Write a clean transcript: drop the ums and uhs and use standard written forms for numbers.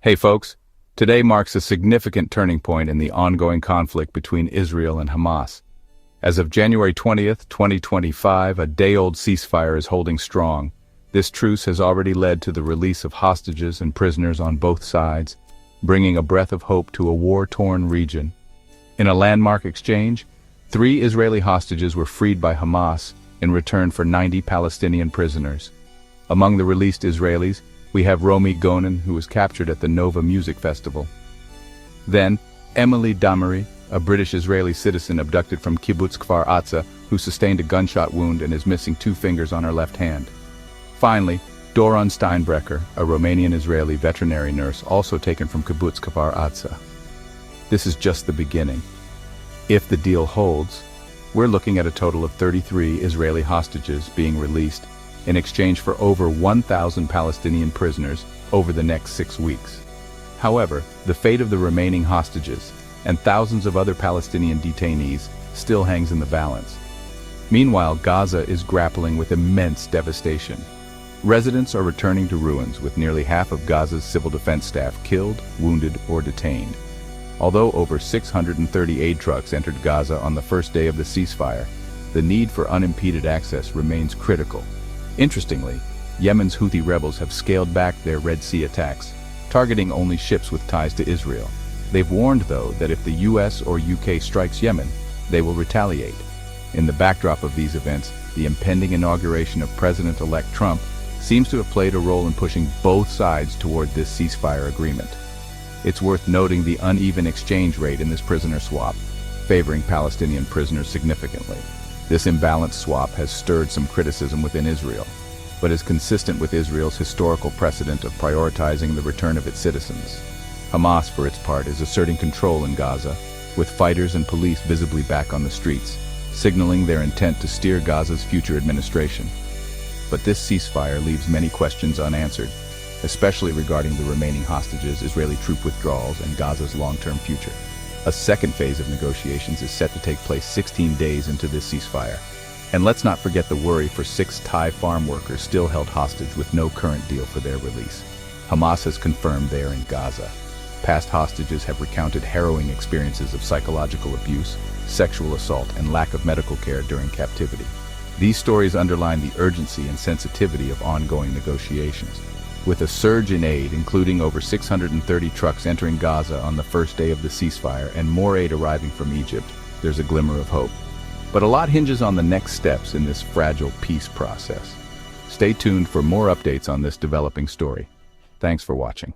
Hey folks, today marks a significant turning point in the ongoing conflict between Israel and Hamas. As of January 20th, 2025, a day-old ceasefire is holding strong. This truce has already led to the release of hostages and prisoners on both sides, bringing a breath of hope to a war-torn region. In a landmark exchange, 3 Israeli hostages were freed by Hamas in return for 90 Palestinian prisoners. Among the released Israelis, we have Romy Gonen, who was captured at the Nova Music Festival. Then, Emily Damery, a British-Israeli citizen abducted from Kibbutz Kfar Atza, who sustained a gunshot wound and is missing 2 fingers on her left hand. Finally, Doron Steinbrecher, a Romanian-Israeli veterinary nurse also taken from Kibbutz Kfar Atza. This is just the beginning. If the deal holds, we're looking at a total of 33 Israeli hostages being released in exchange for over 1,000 Palestinian prisoners over the next 6 weeks. However, the fate of the remaining hostages and thousands of other Palestinian detainees still hangs in the balance. Meanwhile, Gaza is grappling with immense devastation. Residents are returning to ruins, with nearly half of Gaza's civil defense staff killed, wounded, or detained. Although over 630 aid trucks entered Gaza on the first day of the ceasefire, the need for unimpeded access remains critical. Interestingly, Yemen's Houthi rebels have scaled back their Red Sea attacks, targeting only ships with ties to Israel. They've warned, though, that if the US or UK strikes Yemen, they will retaliate. In the backdrop of these events, the impending inauguration of President-elect Trump seems to have played a role in pushing both sides toward this ceasefire agreement. It's worth noting the uneven exchange rate in this prisoner swap, favoring Palestinian prisoners significantly. This imbalanced swap has stirred some criticism within Israel, but is consistent with Israel's historical precedent of prioritizing the return of its citizens. Hamas, for its part, is asserting control in Gaza, with fighters and police visibly back on the streets, signaling their intent to steer Gaza's future administration. But this ceasefire leaves many questions unanswered, especially regarding the remaining hostages, Israeli troop withdrawals, and Gaza's long-term future. A second phase of negotiations is set to take place 16 days into this ceasefire. And let's not forget the worry for 6 Thai farm workers still held hostage with no current deal for their release. Hamas has confirmed they are in Gaza. Past hostages have recounted harrowing experiences of psychological abuse, sexual assault, and lack of medical care during captivity. These stories underline the urgency and sensitivity of ongoing negotiations. With a surge in aid, including over 630 trucks entering Gaza on the first day of the ceasefire and more aid arriving from Egypt, there's a glimmer of hope. But a lot hinges on the next steps in this fragile peace process. Stay tuned for more updates on this developing story. Thanks for watching.